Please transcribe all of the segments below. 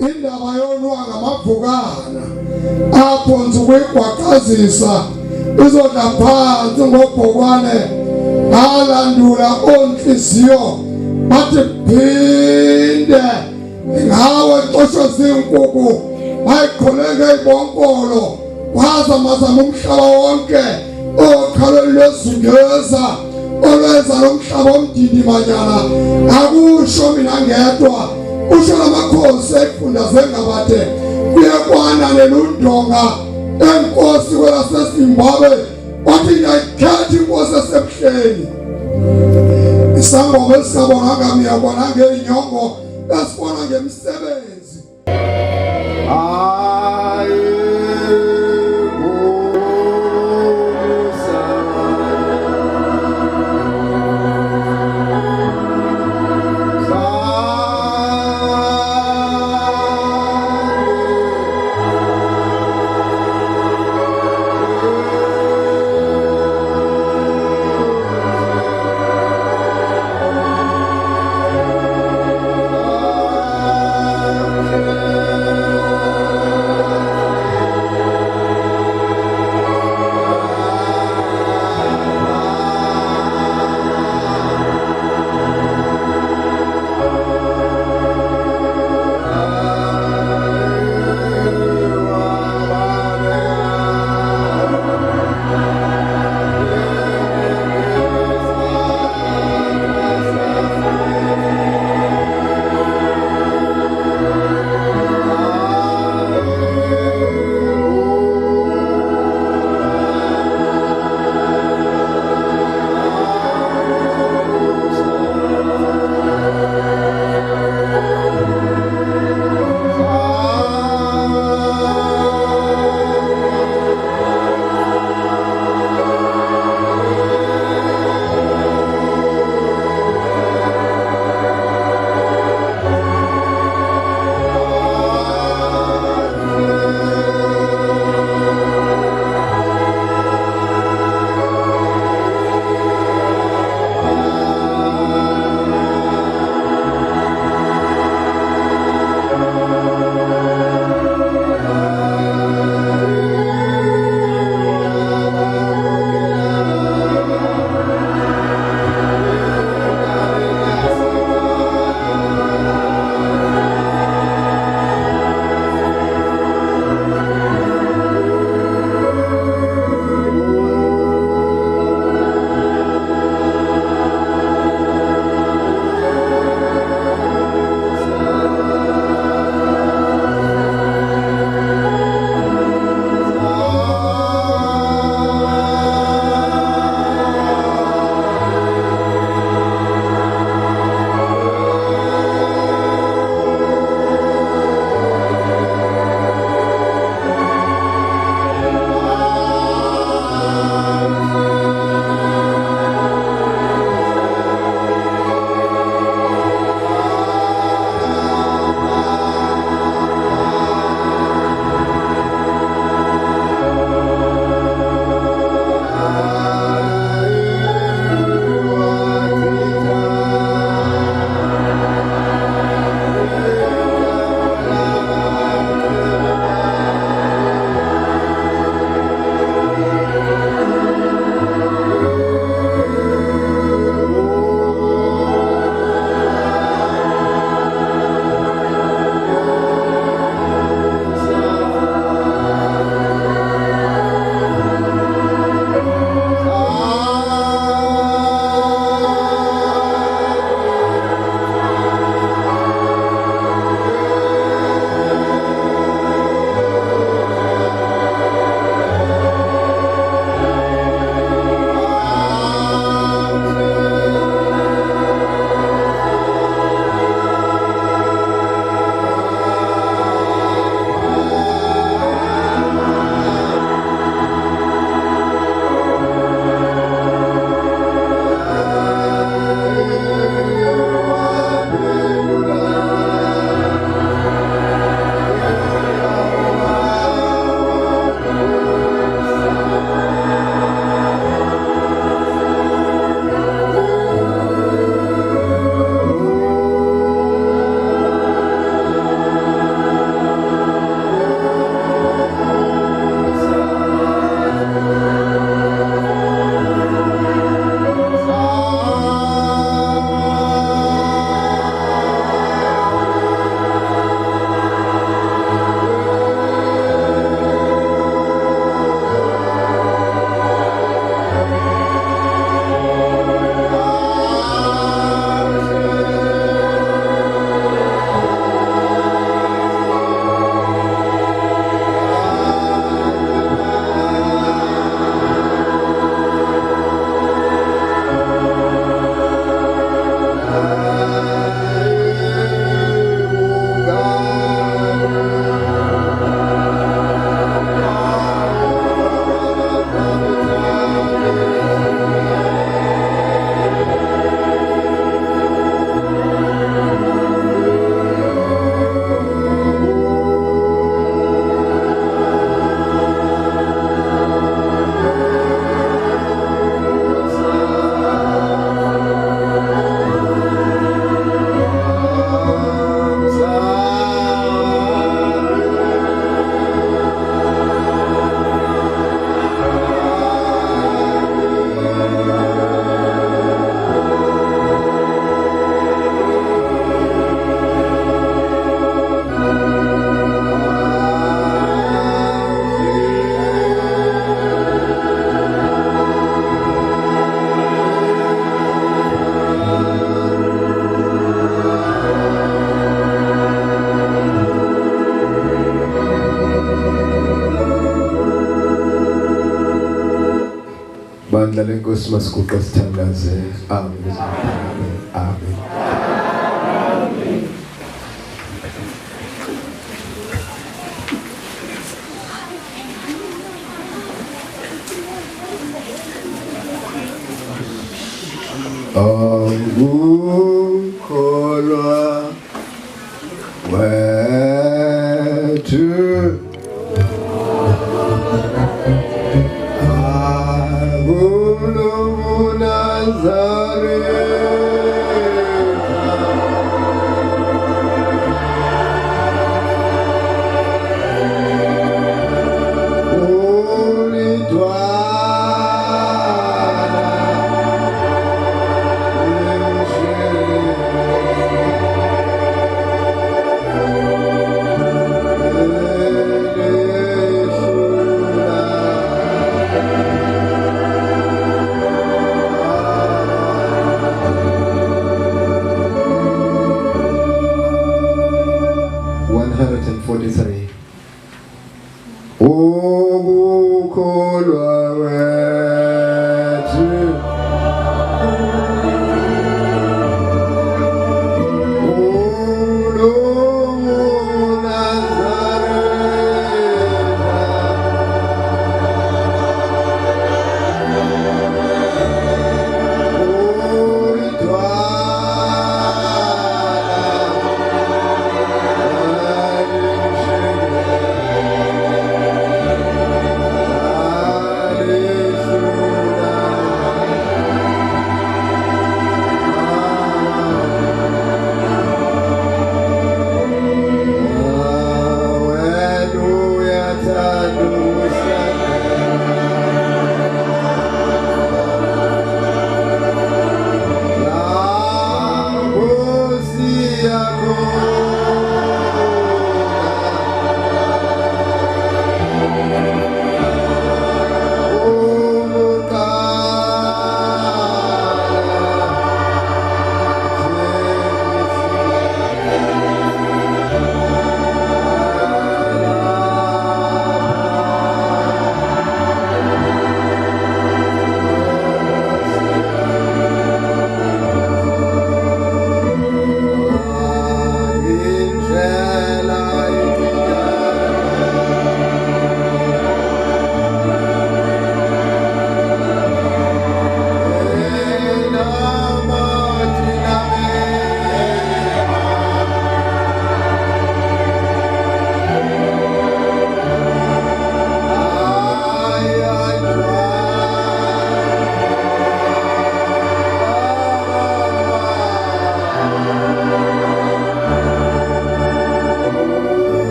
indaba yonwa ngamavukana apho nzukuyigwaqazisa izodla phansi ngobhokwane alandula onhliziyo bathi phinde ngawe xosho zinkukhu ayikholeke ibonkolo wazamazama umhlaba wonke okhalweni lwezungeza olwenza lomhlaba omdidimanyana akusho mina ngedwa usho lamakhosi ekufunda zengabade kuyekwana nelundonga enkosi kwelaseZimbabwe wathi ngiyayikhetha inkosi esebuhleni isangoma esingabonanga ngiyabona ngeinyongo esibona ngemisebenzi Ngamandla lenkosi masiguqe sithandaze. Amen. Amen. Angukholwa wethu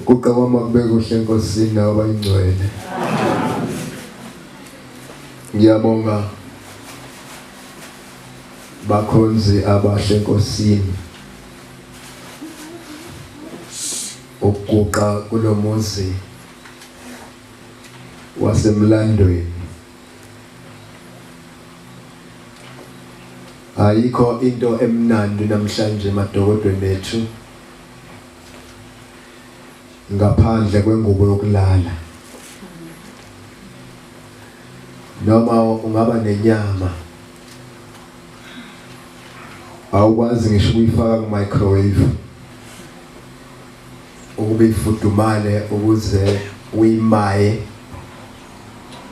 Kuqhawama kubeke kuhle enkosini abayingcwele. Ngiyabonga bakhonzi abahle enkosini ukuguqa kulomuzi wasemlandweni. Ayikho into emnandi namhlanje emadokodweni ethu ngaphandle kwengubo yokulala. Noma ungaba nenyama awukwazi ngisho ukuyifaka ku microwave ukube ifudumale ukuze uyimaye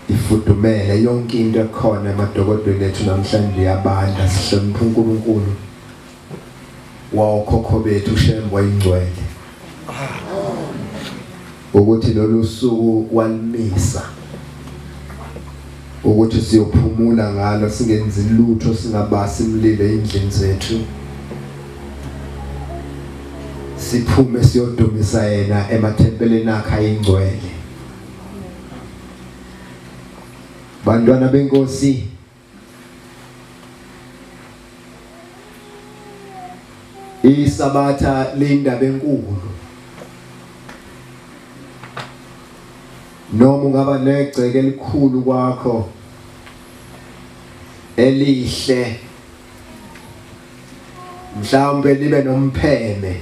ifudumele. Yonke into ekhona emadokodweni ethu namhlanje yabanda. Sihlonipha uNkulunkulu wawokhokho bethu uShembe uyingcwele ukuthi lolu suku walimisa ukuthi siyophumula ngalo, singenzi lutho, singabasi imlilo endlini zethu, siphume siyodumisa yena emathempeleni akhe ayingcwele. Bantwana benkosi, isabatha lindaba enkulu. Noma ungaba negceke elikhulu kwakho elihle, mhlawumbe libe nompheme,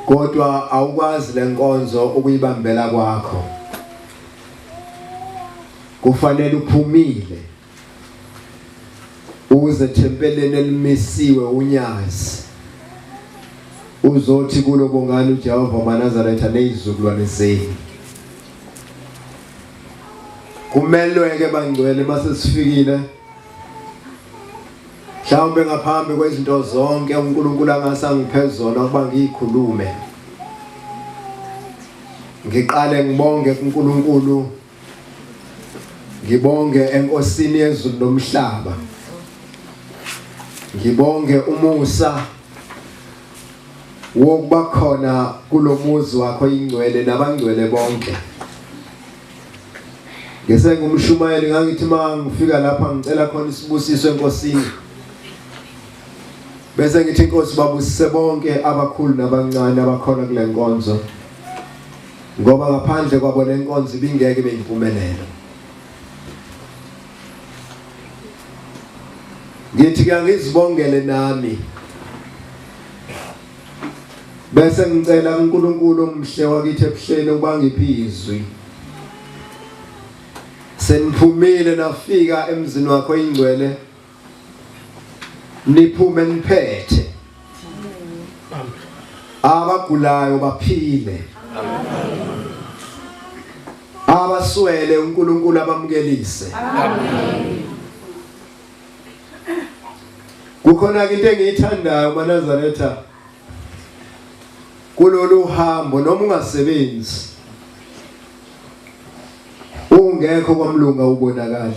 kodwa awukwazi lenkonzo ukuyibambela kwakho. Kufanele uphumile uze thempeleni elimisiwe unyazi, uzothi kulo bongani uJehova waNazaretha nezizukulwane zenu. Kumelwe-ke bangcwele mase sifikile mhlawumbe ngaphambi kwezinto zonke uNkulunkulu angasangiphe zona ukuba ngiyikhulume. Ngiqale ngibonge kuNkulunkulu, ngibonge enkosini yezulu nomhlaba, ngibonge umusa wokuba khona kulomuzi wakho ingcwele nabangcwele bonke. Ngesengumshumayeli ngangithi mangifika lapha ngicela khona isibusiso enkosini, bese ngithi inkosi babusise bonke abakhulu nabancane abakhona kule nkonzo, ngoba ngaphandle kwabo le nkonzo ibingeke beyimpumelelo. Ngithi ke ngizibongele nami, bese ngicela uNkulunkulu omhle wakithi ebuhleni ukuba ngiphi izwi. Seniphumile nafika emzini wakho ingcwele, niphume niphethe. Abagulayo baphile, abaswele uNkulunkulu abamukelise. Kukhona into engiyithandayo maNazaretha kulolu hambo, noma ungasebenzi ungekho kwamlunga ubonakala.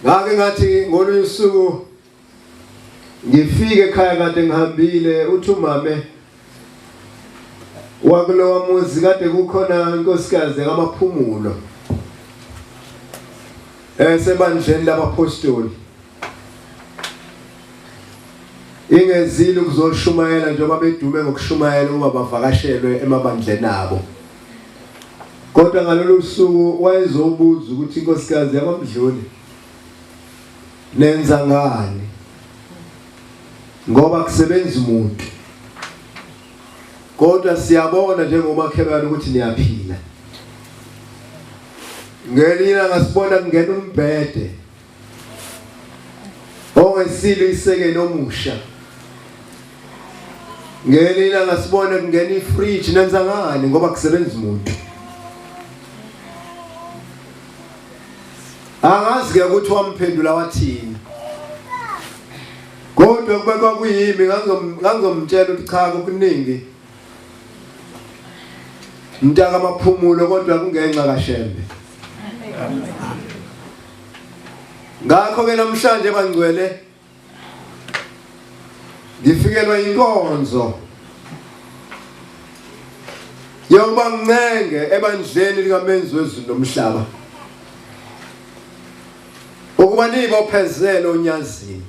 Ngake ngathi ngolunye usuku ngifike ekhaya kade ngihambile, uthi umame wakulowa muzi kade kukhona inkosikazi ngamaphumulo sebandleni labapostoli. Ingezile ukuzoshumayela njengoba bedume ngokushumayela uma bavakashelwe emabandleni abo. Kodwa ngalolu suku wayezobuza ukuthi inkosikazi yakwamdluli nenza ngani, ngoba kusebenza umuntu, kodwa siyabona njengomakhelwane ukuthi niyaphila. Ngelina ngasibona kungena umbhede ongesile isekelo omusha. Ngelina ngasibona kungena ifridge, nenza ngani, ngoba kusebenza umuntu. Angazi ke ukuthi wamphendula wathini, kodwa kubekwa kuyimi ngangizomtshela ukuthi cha okuningi mntaka amaphumulo, kodwa kungenxa kaShembe. Ngakho ke namhlanje bangcwele ngifikelwa inkonzo Njengoba ngincenge ebandleni likaMenzi wezulu nomhlaba ukuba nibophezele unyazini.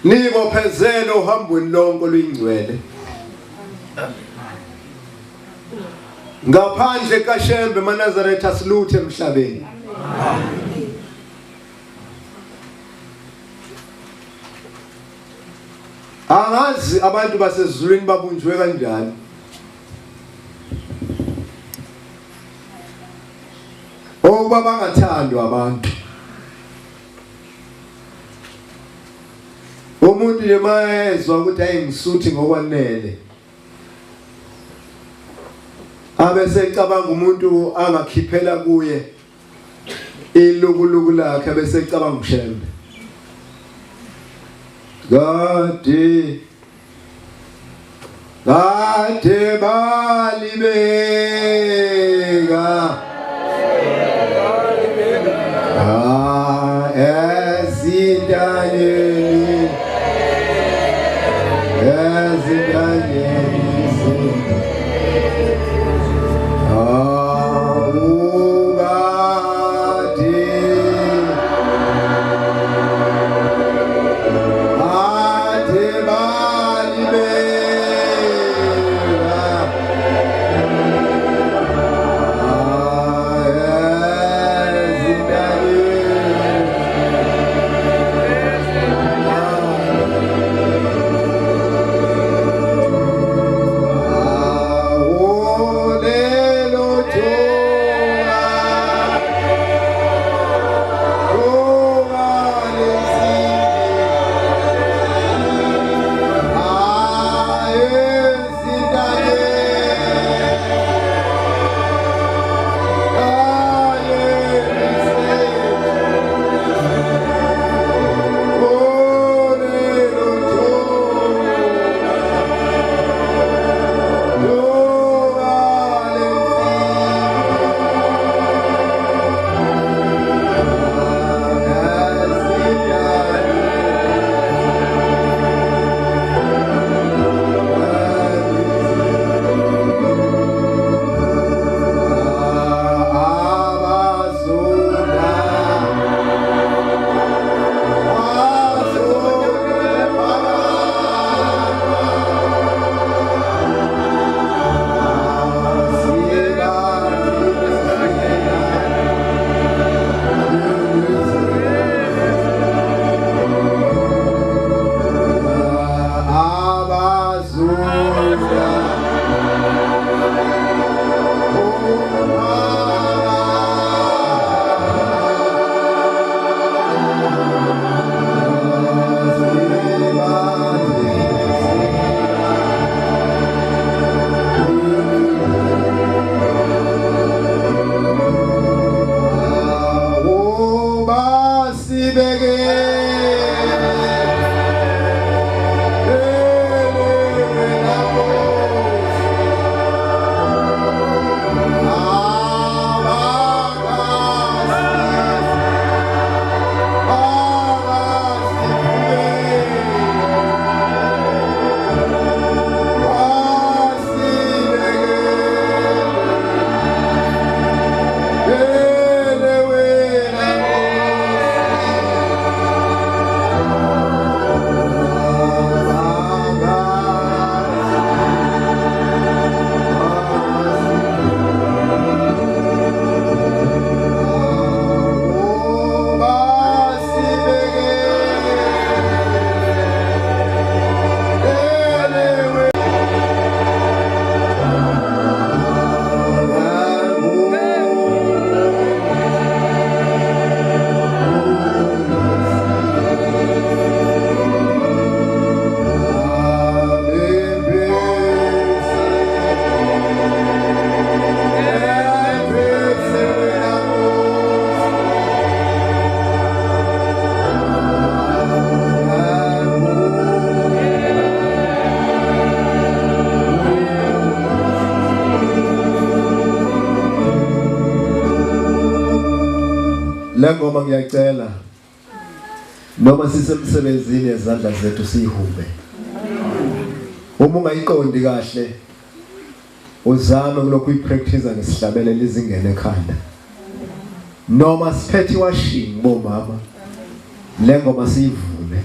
Nibophezele uhambweni lonke oluyingcwele. Ngaphandle kaShembe maNazaretha asiluthe emhlabeni. Angazi abantu basezulwini babunjwe kanjani. Okuba bangathandwa abantu. Umuntu yemayezwa ukuthi ayingisuthi ngokwanele. Abese ecabanga umuntu angakhiphela kuye ilukuluku lakhe bese ecabanga uShembe. Gade balibeka ezindanyeni La ngoma ngiyacela noma sisemsebenzini ezandla zethu sihube. Uma ungayiqondi kahle uzame kulokhu uyipractice ngesihlabelelo izingene ekhanda. Noma siphethe washing bomama. Le ngoma siyivume.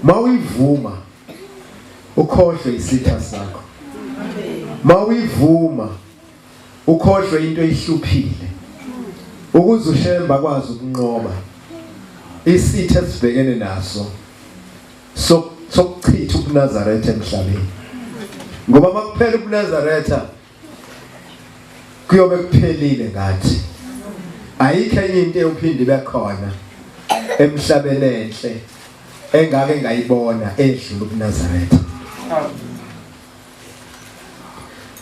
Mawuyivuma ukhohlwe isitha sakho. Mawuyivuma ukhohlwe into ehluphile. Ukuze uShembe akwazi ukunqoba isitha esibhekene naso sokuchitha ubuNazaretha emhlabeni. Ngoba makuphela ubuNazaretha kuyobe kuphelile ngathi. Ayikho enye into eyophinde bekhona emhlabeni enhle engake ngayibona edlula ubuNazaretha.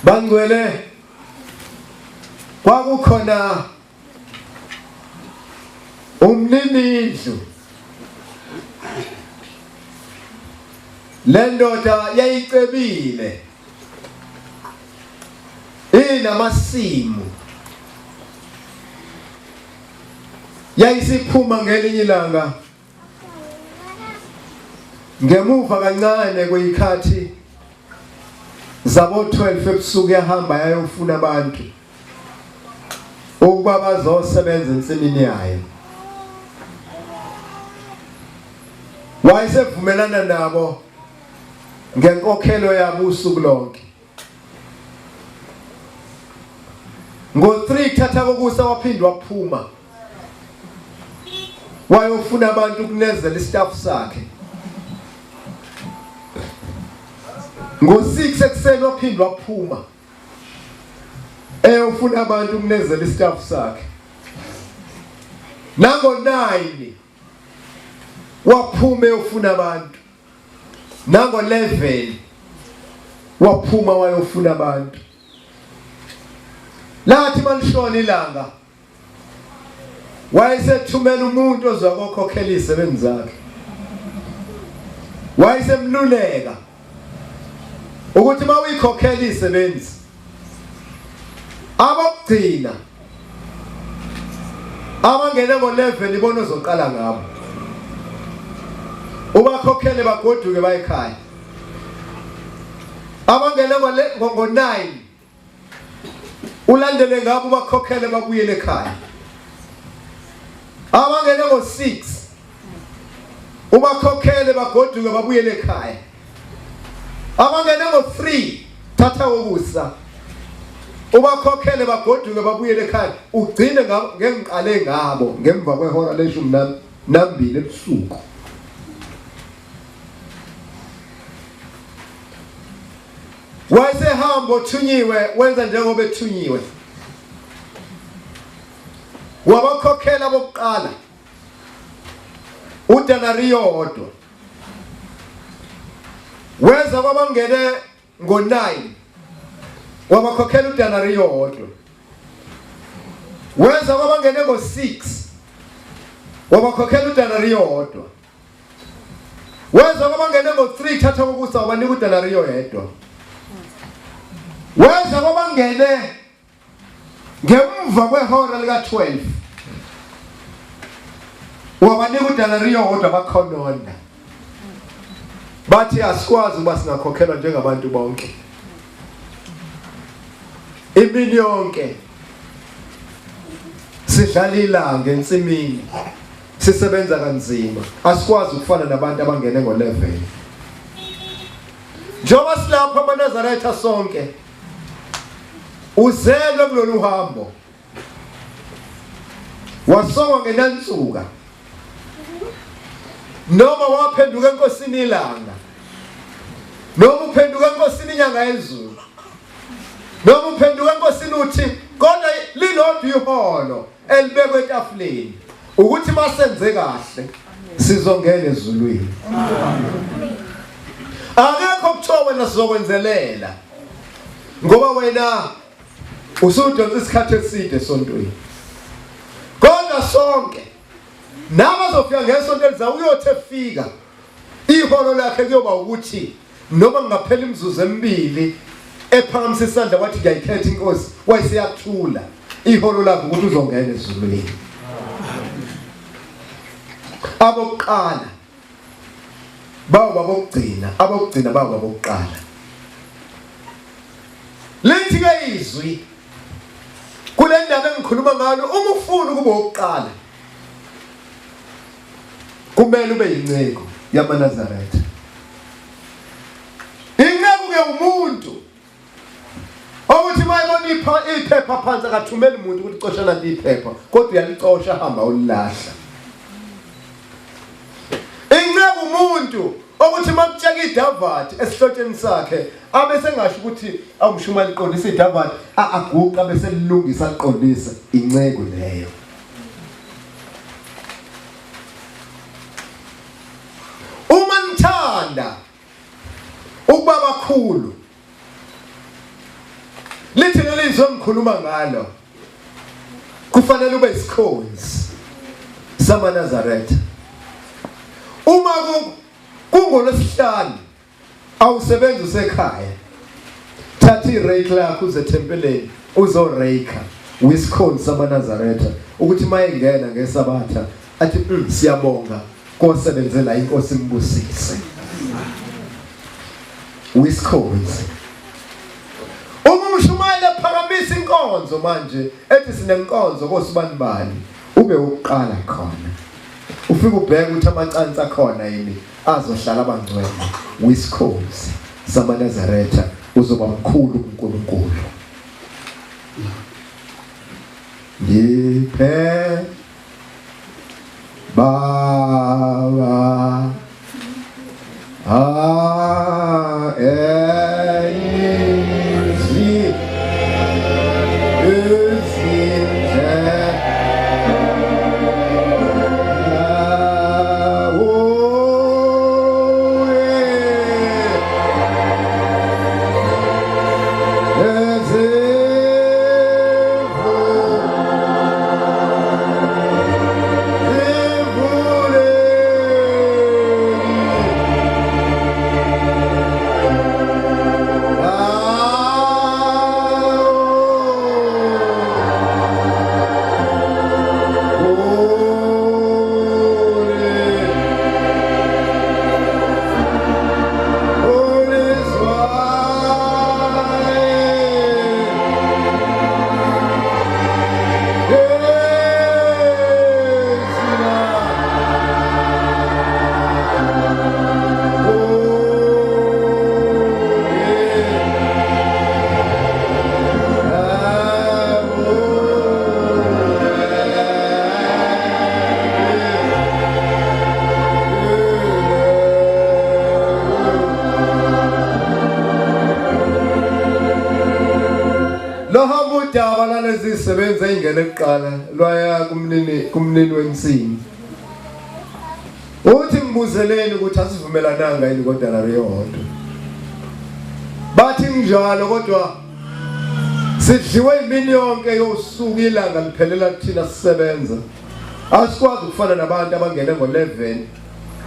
Bangcwele kwakukhona umninindlu. Le ndoda yayicebile inamasimu. Yayisiphuma ngelinye ilanga ngemuva kancane kweyikhathi zabo 12 ebusuku yahamba yayofuna abantu ukuba bazosebenza ensimini yayo. Wayesevumelana nabo ngenkokhelo yabo usuku lonke. Ngo-3 thatha kokusa waphindwa waphuma wayofuna abantu ukunezela istaff sakhe. Ngo-6 ekuseni waphindwa waphuma eyofuna abantu ukunezela istaff sakhe. Nango-9 waphuma eyofuna abantu. Nango-11 waphuma wayofuna abantu. Lathi malishona ilanga wayesethumela umuntu ozakukhokhela izisebenzi zakhe. Wayesemluleka ukuthi mawuyikhokhela izisebenzi abokugcina abangene ngo-11 ibona ozoqala ngabo. Ubakhokhele bagoduke bayekhaya. Abangene ngo-9 ulandele ngabo ubakhokhele babuyele ekhaya. Abangene ngo-6 ubakhokhele bagoduke babuyele ekhaya. Abangene ngo-3 thatha kokusa ubakhokhele bagoduke babuyele ekhaya. Ugcine ngengiqale ngabo ngemva kwehora le-12 ebusuku. Wayesehamba othunyiwe wenza njengoba ethunyiwe. Wabakhokhela bokuqala udenariyo odwa. Weza kwabangene ngo-9 wabakhokhela udenariyo odwa. Weza kwabangene ngo-6 wabakhokhela udenariyo odwa. Weza kwabangene ngo-3 thatha kokusa wabanika udenariyo edwa. Weza kwabangene ngemva kwehora lika-12 wabanika udenariyo odwa bakhononda. Bathi asikwazi ukuba singakhokhelwa njengabantu bonke. Imini yonke sidlala ilanga ensimini sisebenza kanzima. Asikwazi ukufana nabantu abangene ngo-11. Njengoba silapha amaNazaretha sonke uzelwe kulolu hambo. Wasongwa ngenansuka. Noma waphenduka enkosini ilanga. Noma uphenduka enkosini inyanga yezulu. Noma uphenduka enkosini uthi kodwa lilodwa iholo elibekwe etafuleni ukuthi masenze kahle sizongena ezulwini. Akekho kuthiwa wena sizokwenzelela ngoba wena usudonsa isikhathi eside esontweni. Kodwa sonke nabazofika ngesonto elizayo uyothe efika iholo lakhe kuyoba ukuthi noma ngaphela imizuzu emibili ephakamisa isandla wathi ngiyayikhetha inkosi wayesiyathula iholo lakhe ukuthi uzongena ezulwini. Abokuqala bawo babokugcina, abokugcina bawo babokuqala. izwi kule ndaba engikhuluma ngayo. Uma ufuna ukuba oqala kumele ube yinceku yamaNazaretha. Inceku ke umuntu ukuthi mayibona iphepha phansi akathumeli umuntu ukuthi cosha nanti iphepha, kodwa uyalicosha hamba ulilahla. Inceku umuntu ukuthi makutsheka idavati esihlotsheni sakhe abe sengasho ukuthi awumshuma liqondisa idavati aguqa bese lilungisa liqondisa. Inceku leyo. Uma nithanda ukuba bakhulu lithi lelizwe ngikhuluma ngalo kufanele ube isikhonzi samaNazaretha. Uma kungolwesihlanu awusebenzi usekhaya, thatha irake lakho uze tempeleni uzoreka wisikhonzi samaNazaretha ukuthi mayengena ngesabatha athi siyabonga kosebenzela inkosi imbusise. Wisikhonzi. Uma umshumayela phakamisa inkonzo manje ethi sinenkonzo kosibanibani ube uqala khona. Ufike ubheke ukuthi amacansi akhona yini azohlala abangcwele. Wisikhonzi samaNazaretha uzoba mkhulu kuNkulunkulu. Ngiphe Baba udaba lalezi zisebenza ingene kuqala lwaya kumnini wensini. Uthi ngibuzeleni ukuthi asivumelananga yini kodwa nariyonto. Bathi njalo kodwa sidliwe imini yonke yosuku ilanga liphelela kuthina sisebenza. Asikwazi ukufana nabantu abangena ngo11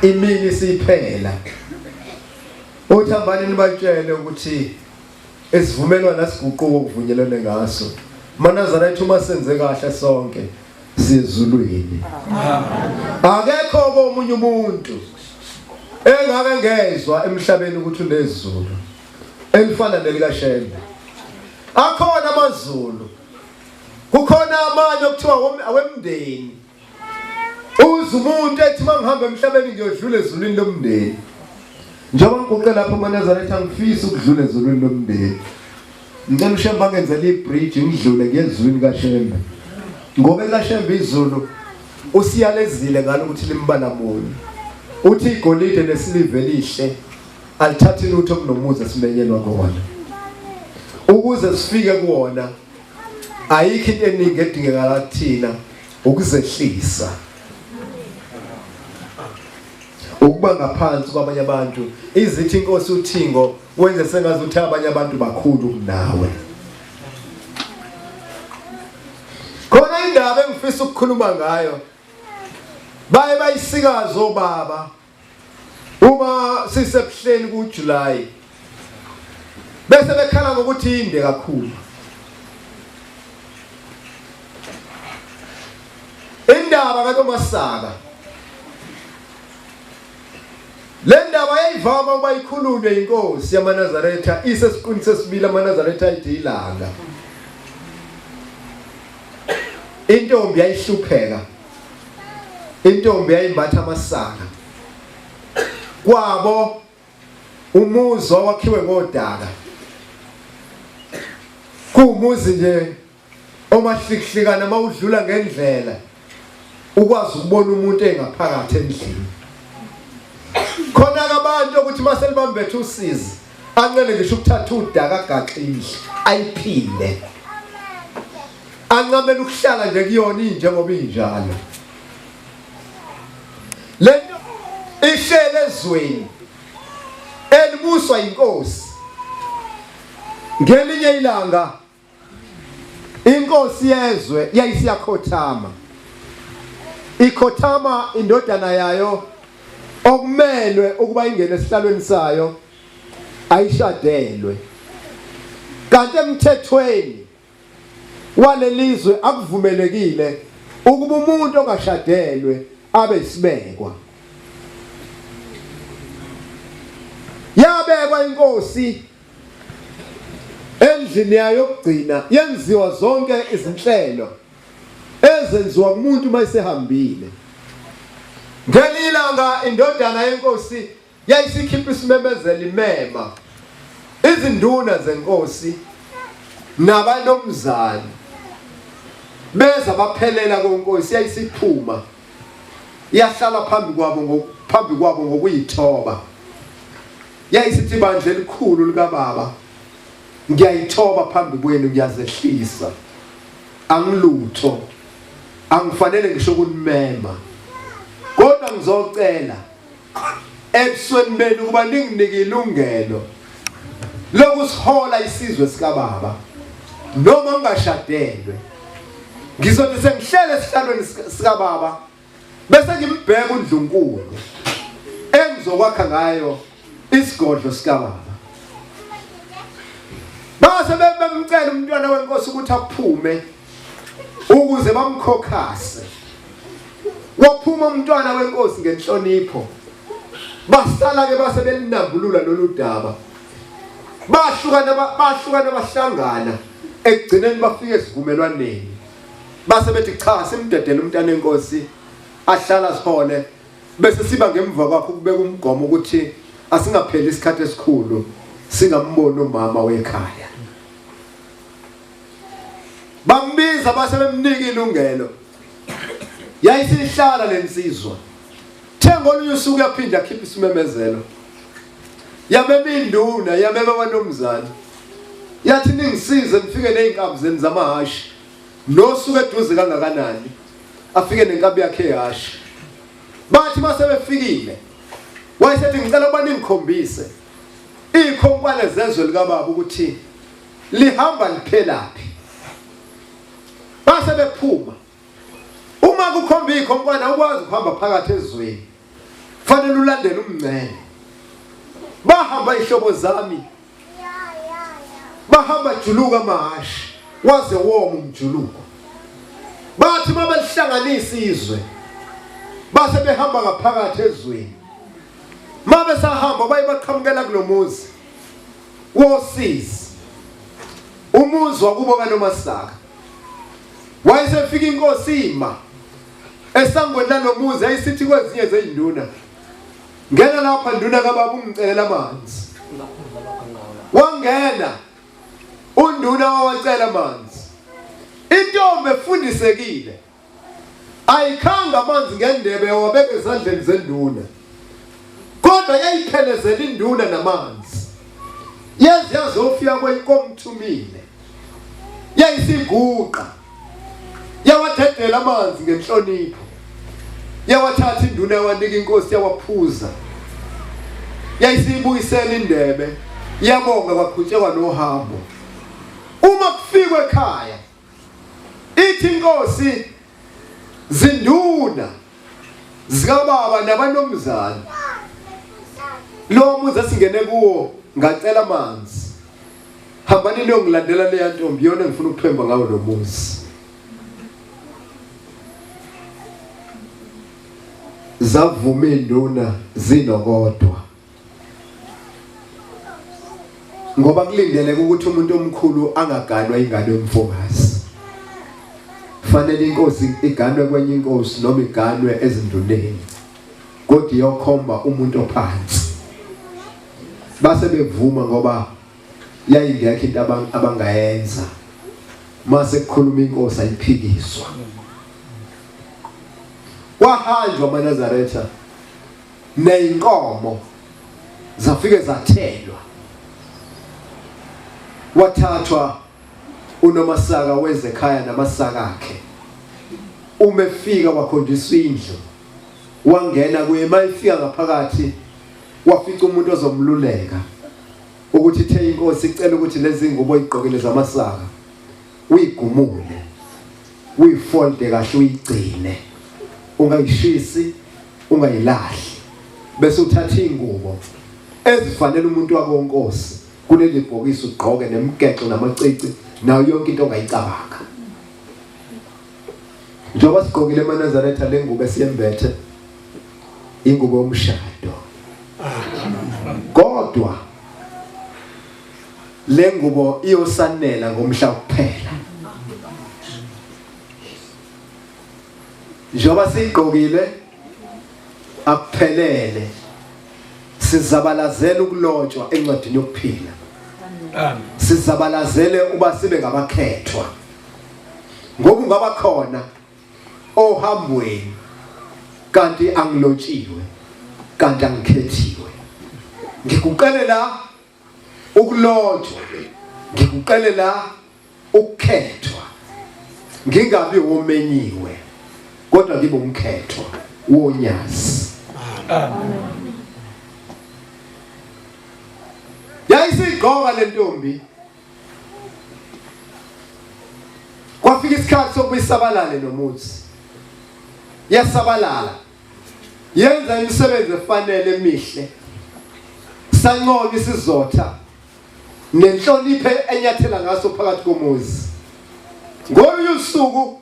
imini siphela. Uthambani nibatshele ukuthi esivumelwana siguquko okuvunyelene ngaso. MaNazaretha uma senze kahle sonke siyezulwini. Akekho omunye umuntu engake ngezwe emhlabeni ukuthi unezulu elifana nelika Shembe. Akhona amazulu. Kukhona amanye okuthiwa awemndeni. Uze umuntu ethi mangihamba emhlabeni ngiyodlula ezulwini lomndeni. Njengoba ngikuqe lapha MaNazaretha ngifisa ukudlula ezulwini lomndeni. Ngicela uShembe angenzele ibridge ngidlule ngezulwini kaShembe. Ngoba kaShembe izulu usiyalezile ngalo ukuthi limbala muni. Uthi igolide nesiliva elihle alithathi lutho kunomuzi esimenyelwa kuwona. Ukuze sifike kuwona ayikho into eningi edingeka kuthina ukuzehlisa. Ukuba ngaphansi kwabanye abantu izithi inkosi uThingo wenze sengazi uthi abanye abantu bakhulu kunawe. Khona indaba engifisa ukukhuluma ngayo baye bayisikaza obaba uma sisebuhleni kuJuly bese bekhala ngokuthi inde kakhulu. Indaba kaNomasaka le ndaba yayivama ukuba ikhulunywe inkosi yamaNazaretha isesiqini sesibili amaNazaretha ayidilanga intombi yayihlupheka, intombi yayimbatha amasaka. Kwabo umuzi wakhiwe ngodaka, kuumuzi nje omahlikihlikana mawudlula ngendlela ukwazi ukubona umuntu engaphakathi endlini. Khona abantu ukuthi mase libambethe usizi anqele ngisho ukuthatha udaka agaxindle ayiphinde, ancamela ukuhlala nje kuyona injengoba injalo. Lento ihlele ezweni elibuswa inkosi. Ngelinye ilanga inkosi yezwe yayisiyakhothama, ikhothama indodana yayo okumelwe ukuba ingene esihlalweni sayo ayishadelwe. Kanti emthethweni walelizwe akuvumelekile ukuba umuntu ongashadelwe abe isibekwa. Yabekwa inkosi endlini yayo yokugcina, yenziwa zonke izinhlelo ezenziwa kumuntu mayisehambile. Ngelilanga indodana yenkosi yayisikhipha isimemezelo imema izinduna zenkosi nabanomzana beza baphelela konkosi. Yayisiphuma yahlala phambi kwabo ngokuyithoba. Yayisithi bandla elikhulu lika baba, ngiyayithoba phambi kwenu, ngiyazehlisa, angilutho, angifanele ngisho kunimema, kodwa ngizocela ebusweni benu ukuba ninginike ilungelo lokusihola isizwe sika baba noma ngingashadelwe. Ngizothi sengihlele esihlalweni sika baba bese ngimbheka uNdlunkulu engizokwakha ngayo isigodlo sika baba. Base bemcela umntwana wenkosi ukuthi aphume ukuze bamkhokhase. Waphuma umntwana wenkosi ngenhlonipho. Basala ke base belinambulula lolu daba. Bahlukana bahlangana ekugcineni bafike esivumelwaneni. Base bethi cha, simdedele umntwana wenkosi ahlala sihole bese siba ngemva kwakho kubeka umgomo ukuthi asingapheli isikhathi esikhulu singamboni umama wekhaya. Bambiza base bemnika ilungelo. Yayisihlala lensizwa. Thenga olunye usuku yaphinda akhipha isimemezelo. Yamema induna, yamema abanomzana. Yathi ningisize ngifike nezinkabi zeni zamahashi. Nosuku eduze kangakanani afike nenkabi yakhe ehashi. Bathi mase befikile wayesethi ngicela ukuba ningikhombise ikhonkwane zezwe lika baba ukuthi lihamba liphelaphi. Base bephuma. Uma kukhomba ikhonkwane ukwazi ukuhamba phakathi ezweni, kufanele ulandele umngcele. Bahamba ihlobo zami, bahamba juluka amahashi waze woma umjuluko. Bathi mabelihlanganisa izwe base behamba ngaphakathi ezweni. Mabe sahamba bayibaqhamukela kulomuzi wosizi, umuzi wakubo kaNomasaka. Wayesefika inkosi ima esangweni lalomuzi, ayisithi kwezinye zezinduna, ngena lapha nduna kababa ungicelela amanzi. Wangena unduna wawacela amanzi. Intombi efundisekile ayikhanga amanzi ngendebe wabeka ezandleni zenduna, kodwa yayiphelezela induna namanzi. Yezi yazofika kwenkomthumile, yayisiguqa, yawathedela amanzi ngenhlonipho. Yawathatha induna yawanika inkosi yawaphuza. Yayisibuyisela indebe, yabonga kwaqhutshekwa nohambo. Uma kufikwe ekhaya ithi inkosi zinduna zikababa nabanomzana, lo muzi esingene kuwo ngacela amanzi, hambani niyongilandela leya ntombi, yona ngifuna ukuphemba ngawo lo muzi. Zavuma induna zinokodwa, ngoba kulindeleke ukuthi umuntu omkhulu angaganwa ingane yomfokazi. kufanele inkosi iganwe kwenye inkosi noma iganwe ezinduneni kodwa iyokhomba umuntu ophansi base bevuma ngoba yayingekho into abangayenza mase kukhuluma inkosi ayiphikiswa wahanjwa amaNazaretha neinkomo zafike zathelwa wathathwa uNomasaka wezekhaya namasaka akhe umefika wakhonjiswa indlu wangena kuye mayifika ngaphakathi wafica umuntu ozomluleka ukuthi ithe inkosi icela ukuthi lezi ngubo igqokile zamasaka uyigumule uyifolde kahle uyigcine ungayishisi ungayilahli bese uthatha ingubo ezifanele umuntu wakonkosi kuleli bhokisi ugqoke nemigexo namacici nayo yonke into ongayicabanga njengoba sigqokile amaNazaretha lengubo esiyembethe ingubo yomshado kodwa lengubo iyosanela ngomhla kuphela njengoba sigqokile akuphelele sizabalazela ukulotshwa encwadini yokuphila sizabalazele uba sibe ngabakhethwa ngoba ungaba khona ohambweni kanti angilotshiwe kanti angikhethiwe ngikuqelela ukulotshwa ngikuqelela ukukhethwa ngingabi womenyiwe kodwa ngibe umkhethwa wonyazi amen yayisigqoka lentombi kwafika isikhathi sokuyisabalala nomuthi yasabalala yenza imisebenzi efanele emihle sanqoba isizotha nenhlonipho enyathela ngaso phakathi komuzi ngolunye usuku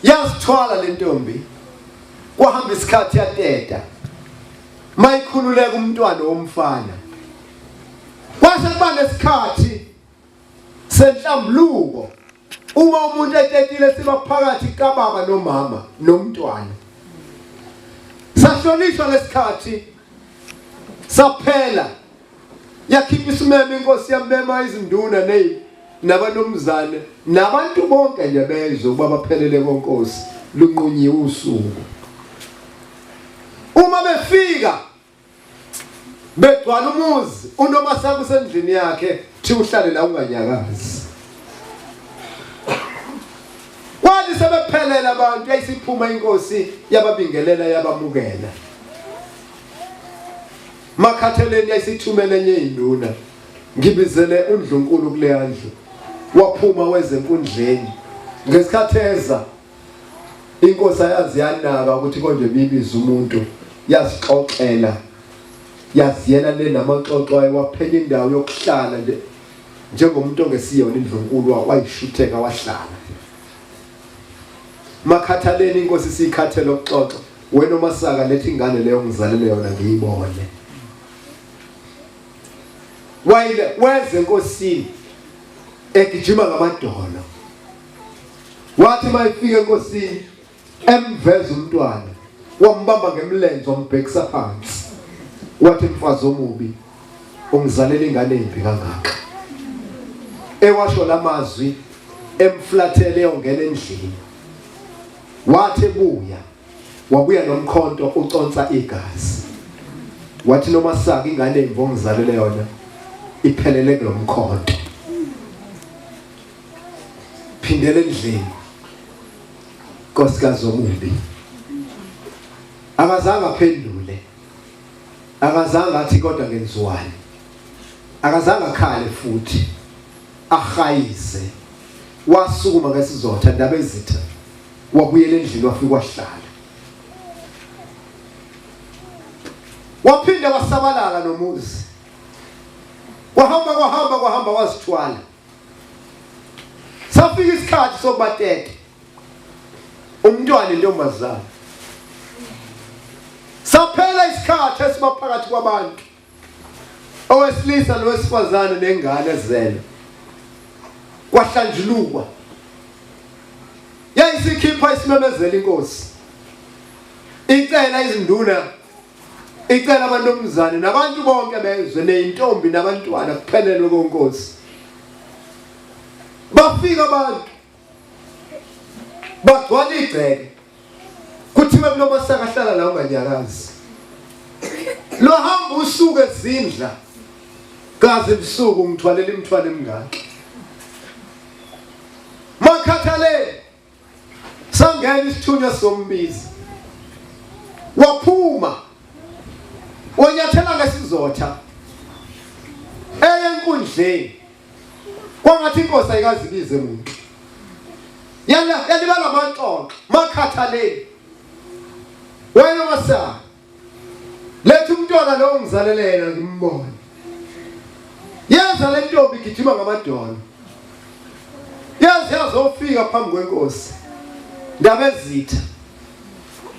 yazithwala lentombi kwahamba isikhathi yateta mayikhululeka umntwana womfana kwase kuba nesikhathi senhlambuluko uma umuntu etetile siba phakathi kababa nomama nomntwana sahlonishwa lesikhathi saphela yakhipha isimeme inkosi yambema izinduna nabanomzane nabantu bonke nje bezwe ukuba baphelele konkosi lunqunyiwe usuku uma befika begcwala umuzi uNomasaka usendlini yakhe thi uhlale la unganyakazi kwathi sebephelela abantu yayisiphuma inkosi yababingelela yabamukela makhatheleni yayisithumele enye induna ngibizele uNdlunkulu kuleya ndlu waphuma wezenkundleni ngesikhathi eza inkosi ayazi yanaka ukuthi konje bibiza umuntu yazixoxela yaziyela le namaxoxo ayewaphenya indawo yokuhlala nje njengomuntu ongesiyona iNdlunkulu wayishutheka wahlala makhathaleni inkosi sikhathele ukuxoxa wena uMasaka lethi ingane leyo ngizalele yona ngiyibone weze enkosini egijima ngamadolo wathi mayifika enkosini emveza umntwana wambamba ngemlenze wambhekisa phansi wathi mfazi omubi ungizalela ingane embi kangaka ewasho lamazwi emflathele yongena endlini wathi wabuya nomkhonto uconsa igazi wathi noMasaka ingane embi ongizalele yona iphelele kulomkhonto phindele endlini nkosikazi omubi akazange aphendule akazange athi kodwa ngenziwani akazange akhale futhi ahayize wasukuma ngesizotha ndaba ezitha wabuyela endlini wafika wahlala waphinda wasabalala nomuzi wahamba wazithwala safika isikhathi sokubatete umntwana intombazana saphela isikhathi esibaphakathi kwabantu owesilisa nowesifazane nengane ezele kwahlanjulukwa Wayesikhipha isimemezelo inkosi. Icela izinduna, icela abantomzane nabantu bonke bezwe neintombi nabantwana kuphelele konkosi. Bafika abantu bagcwala igceke. Kuthiwe kunomasaka ahlala la unganyakazi. Lo hamba usuke ezindla kaze ebusuku ngithwalela imithwalo emingaki. Makhathale sangena isithunywa sombizi. Waphuma wanyathela ngesizotha enkundleni kwangathi inkosi ayikazibize umuntu. Yalibala amanxoxo makhathaleni. Wena masaka letha umntwana lo ngizalelela ngimbone. Yenza le ntombi igijima ngamadolo. Yazofika phambi kwenkosi. Ndaba ezitha.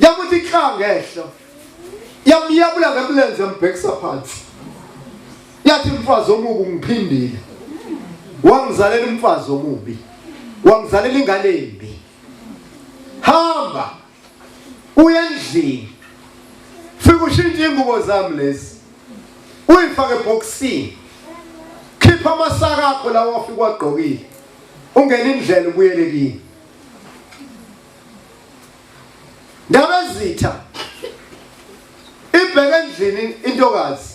Yamuthi ikha ngehlo. Yamyabula ngemlenze yambhekisa phansi. Yathi umfazi omubi ngiphindile. Wangizalela umfazi omubi. Wangizalela ingane embi. Hamba uye endlini. Fika ushintshe ingubo zami lezi. Uyifake eboxini. Khipha amasaka akho lawo wafika wagqokile. Ungena indlela ubuyele kini. Ndaba ezitha. Ibheke endlini intokazi.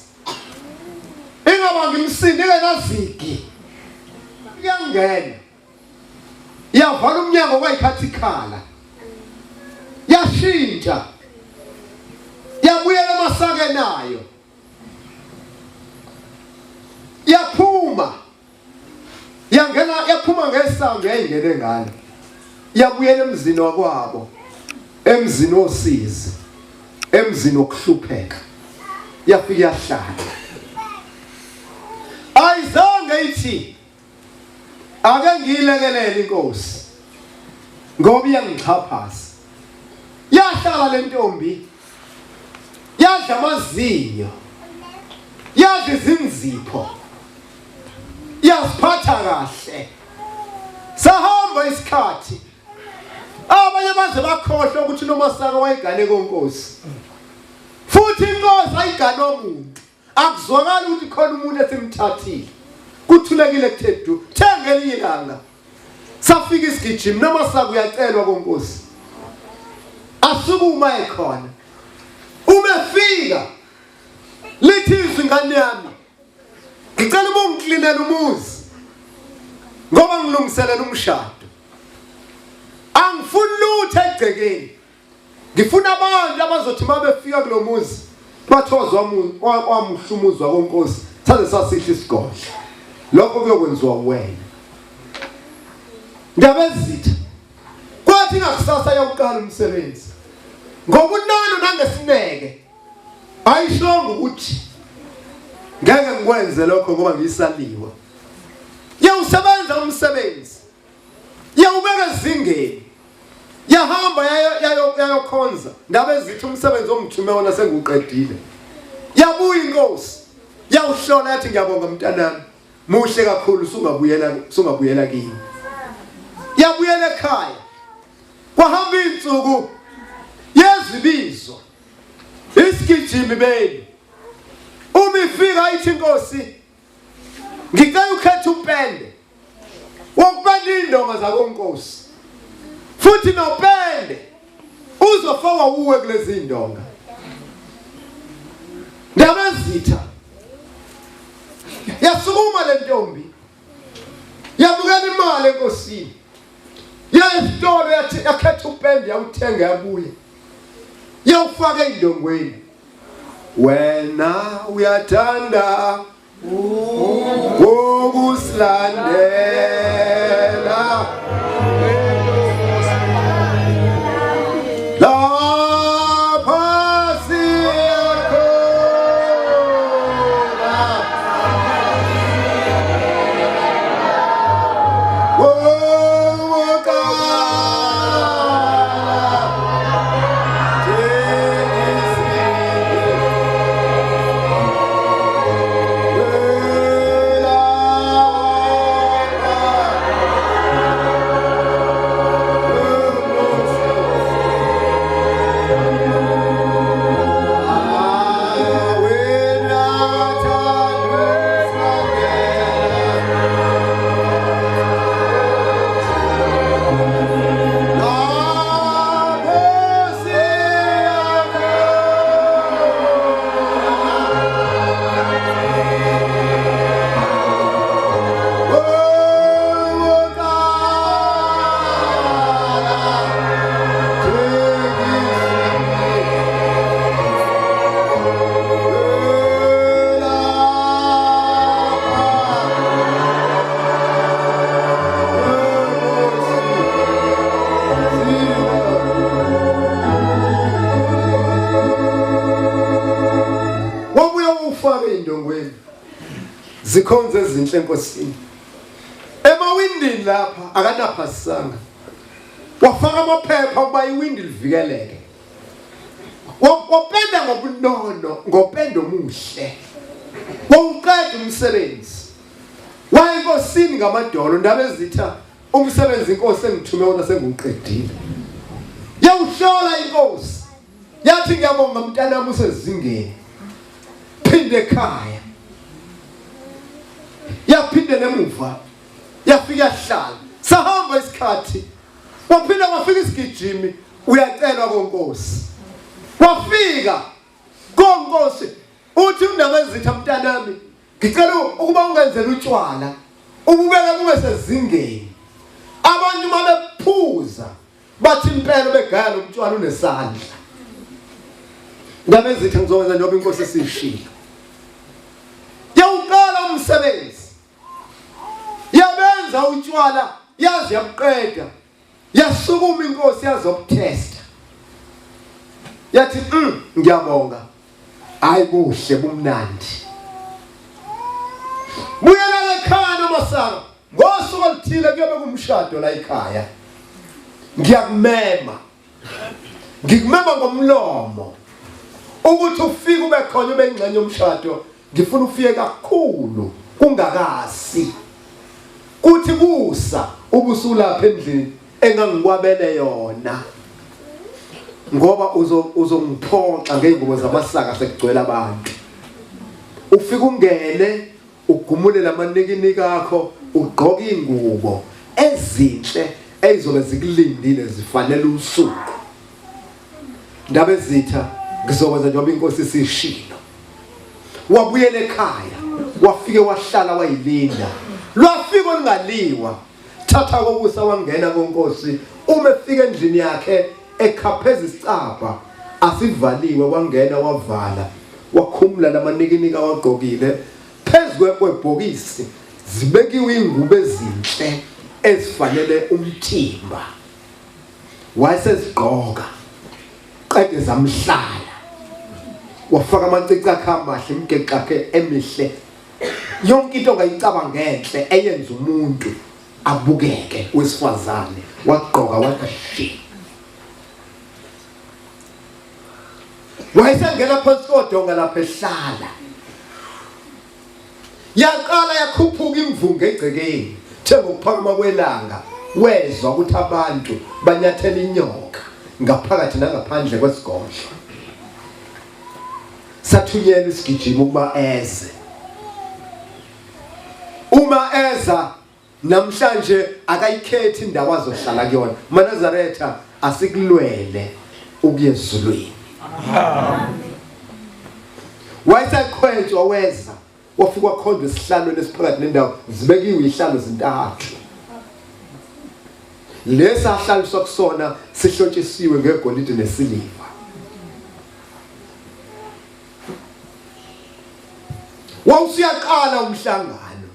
Ingaba ngimsindi engenazigi. Iyangena. Yavala umnyango kwayikhathi ikhala. Yashintsha. Yabuyela amasaka nayo. Yaphuma. Yaphuma ngesango yayingene ngalo. Yabuyela emzini wakwabo. Emzini osizi. Emzini okuhlupheka. Yafika yahlala. Ayizange ithi ake ngiyilekelele inkosi ngoba iyangixhaphaza. Yahlala le ntombi. Yadla amazinyo. Yadla izinzipho. Yaziphatha kahle. Sahamba isikhathi. Abanye baze bakhohlwa ukuthi nomasaka wayigane konkosi. Futhi inkosi ayigane omuntu. Akuzwakala ukuthi khona umuntu esimthathile. Kuthulekile kuthethu. Thengele ilanga. Safika isigijimi nomasaka uyacelwa konkosi. Asukuma ekhona. Umefika. Lithi izingane yami. Ngicela ubungiklinela umuzi. Ngoba ngilungiselela umshado. Angifuni lutho egcekeni. Ngifuna abantu abazothi mabefika kulomuzi bathozwa wamuhlumuzwa konkosi saze sasihle isigodlo. Lokho kuyokwenziwa wena. Ndaba ezitha. Kwathi ngakusasa yokuqala umsebenzi. Ngobunono nangesineke. Ayishongo ukuthi ngeke ngikwenze lokho ngoba ngiyisaliwa. Yawusebenza umsebenzi. Yawubeka ezingeni. Yahamba yayokhonza. Ndaba ezithi umsebenzi omthume wona sengiqedile. Yabuya inkosi. Yawuhlola yathi ngiyabonga mntanami. Muhle kakhulu sungabuyela kimi. Yabuyela ekhaya. Kwahamba insuku. Yezibizo. Isigijimi beni. Umifika ayithi inkosi. Ngicela ukhetha upende. Wokubanda indonga zakonkosi. Futhi nopende uzofaka uwe kulezi indonga. Ndaba ezitha. Yasukuma le ntombi. Yabukela imali enkosini. Yesitolo yakhetha upende yawuthenga yabuye. Yawufaka endongweni. Wena uyathanda ukusilandela. zikhonze ezinhle enkosini. Emawindini lapha akanaphasanga. Wafaka amaphepha ukuba iwindi livikeleke. Wapenda ngobunono, ngopendo omuhle. Wawuqeda umsebenzi. Wayenkosini ngamadolo ndaba ezitha umsebenzi inkosi engithume wona sengiqedile. Yawuhlola inkosi. Yathi ngiyabonga mntanami usezingeni. Phinde ekhaya. Yaphinde nemuva. Yafika yahlala. Sahamba isikhathi. Waphinde wafika isigijimi uyacelwa konkosi. Wafika konkosi uthi undaba ezitha mntanami ngicela ukuba ungenzela utshwala ububeke kube sezingeni. Abantu mabephuza bathi impela begaya lomtshwala unesandla. Ndaba ezitha ngizokwenza njengoba inkosi esishilo. Yawuqala umsebenzi. Yabenza utshwala yazi yamqeda. Yasukuma inkosi yazokutesta. Yathi ngiyabonga. Hayi kuhle bumnandi. Buyela ekhaya nomasana. Ngosuku oluthile kuyobe kumshado la ekhaya. Ngiyakumema. Ngikumema ngomlomo. Ukuthi ufike ube khona ube ingxenye yomshado. Ngifuna ufike kakhulu kungakasi. Kuthi kusa ubusulapha endlini engangikwabele yona. Ngoba uzongiphoxa ngeingubo zamasaka sekugcwele abantu. Ufike ungene ugumule lamanikiniki akho ugqoke ingubo ezinhle ezizobe zikulindile zifanele usuku. Ndaba ezitha ngizokwenza njengoba inkosi isishilo. Wabuyela ekhaya, wafike wahlala wayilinda. Lwafika olungaliwa. Thatha kokusa wangena konkosi. Uma efika endlini yakhe ekhapheza isicapha asivaliwe wangena wavala. Wakhumula lamanikinika wagqokile. Phezulu kwebhokisi zibekiwe ingubo ezinhle ezifanele umthimba. Wayesezigqoka. Qede zamhlala. Wafaka amacici akhe amahle imgeqa yakhe emihle. Yonke into ngayicaba ngenhle eyenza umuntu abukeke wesifazane. Wagqoka wathi wayesengena phansi kodonga lapha ehlala. Yaqala yakhuphuka imvunga egcekeni. Njengokuphakama kwelanga wezwa ukuthi abantu banyathela inyoka ngaphakathi nangaphandle kwesigodlo. Sathunyelwa isigijimo ukuba eze. Uma eza namhlanje akayikhethi indawo azohlala kuyona. MaNazaretha asikulwele ukuye ezulwini. Wayesakhwetshwa weza wafika wakhonza isihlalo lesiphakathi nendawo zibekiwe ihlalo zintathu. Lesa hlalo sokusona sihlotshisiwe ngegolide nesiliva. Wawusiyaqala umhlangano.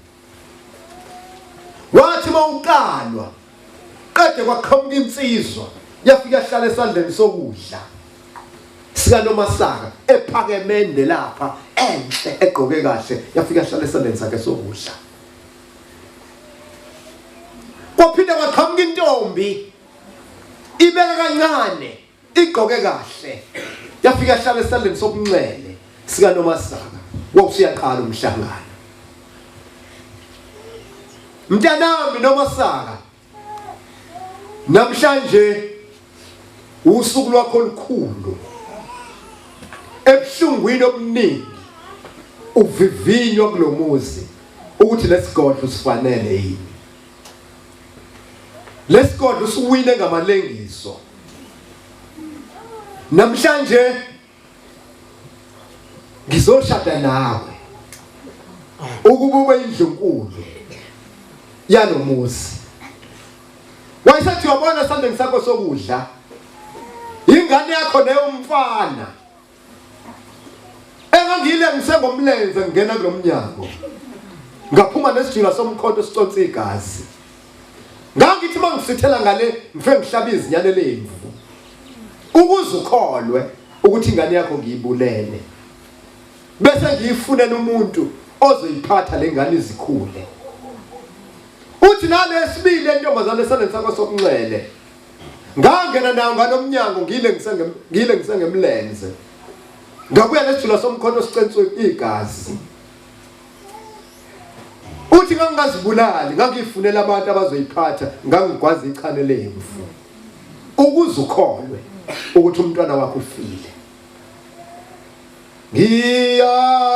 Wathi mawuqalwa qede kwaqhamuka insizwa yafika hlala esandleni sokudla sika nomasaka ephakemende lapha enhle egqoke kahle yafika hlala esandleni sakhe sokudla. Kwaphinde kwaqhamuka intombi ibeka kancane igqoke kahle yafika hlala esandleni sokunxele sika nomasaka. Wawusiyaqala umhlangano. Mntanami nomasaka namhlanje usuku lwakho olukhulu ebuhlungwini obuningi uvivinywa kulomuzi ukuthi lesigodlo sifanele yini. Lesigodlo siwine ngamalengiso. Namhlanje ngizoshada nawe ukuba ube indlunkulu yalomuzi. Wayesathi wabona sandleni sakho sokudla ingane yakho leyo mfana engangile ngisengomlenze ngena kulomnyango ngaphuma nesijila somkhonto siconsa igazi. Ngangithi mangisithela ngale ngifike ngihlaba izinyane lemvu ukuze ukholwe ukuthi ingane yakho ngiyibulele. Bese ngiyifunela umuntu ozoyiphatha lengane izikhule. Uthi nalesibili entombazane esandleni sakho sokunxele. Ngangena nayo ngalomnyango ngile ngisengemlenze. Ngabuya nesijula somkhono sicenswe igazi. Uthi ngangazibulali, ngangifunela abantu abazoyiphatha, ngangigwaza ichane lemvu. Ukuze ukholwe ukuthi umntwana wakho ufile. Ngiyanele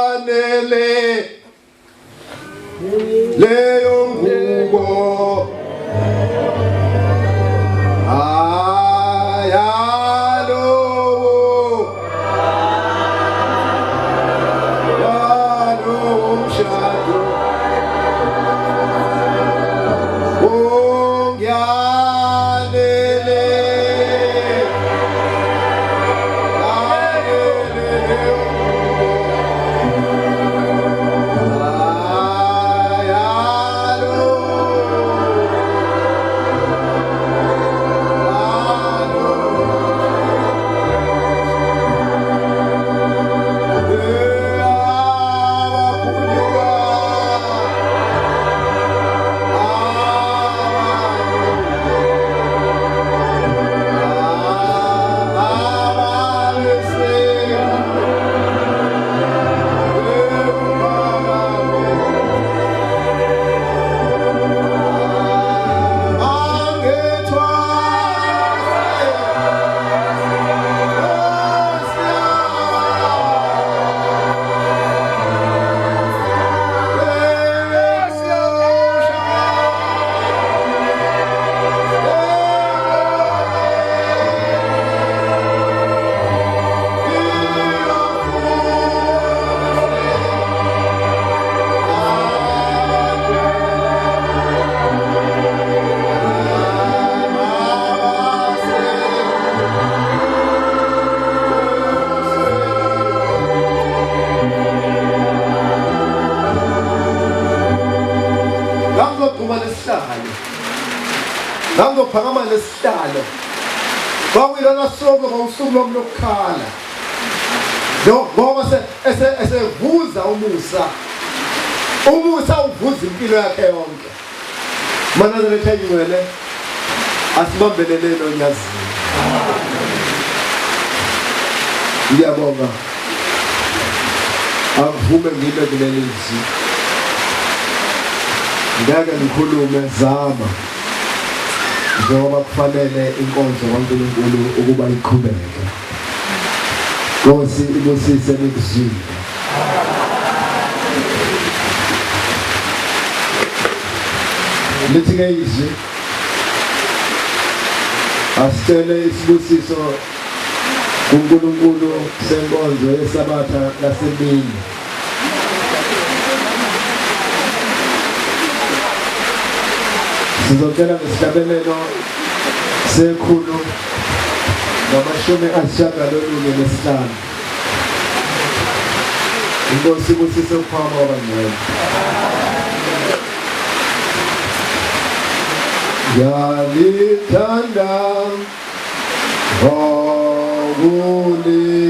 leyo ngubo Ngangophakama lesihlalo. Kwakuyilona sobo ngosuku lomlokhala. Ngoba esevuza umusa. Umusa uvuza impilo yakhe yonke. Mana letha ingwele asibambelele nonyazini. Ngiyabonga. Akuvume ngime kuleli nzi. Ngeke ngikhulume zama. Njengoba kufanele inkonzo kaNkulunkulu ukuba iqhubeke. Nkosi ibusise nikuzwile. Lithi ke izwi asicele isibusiso kuNkulunkulu senkonzo yesabatha lasemini. Sizocela ngesihlabelelo sekhulu nama-95. Inkosi ibusise ukuphakama kwabangcwele. Ngiyalithanda ngokulithanda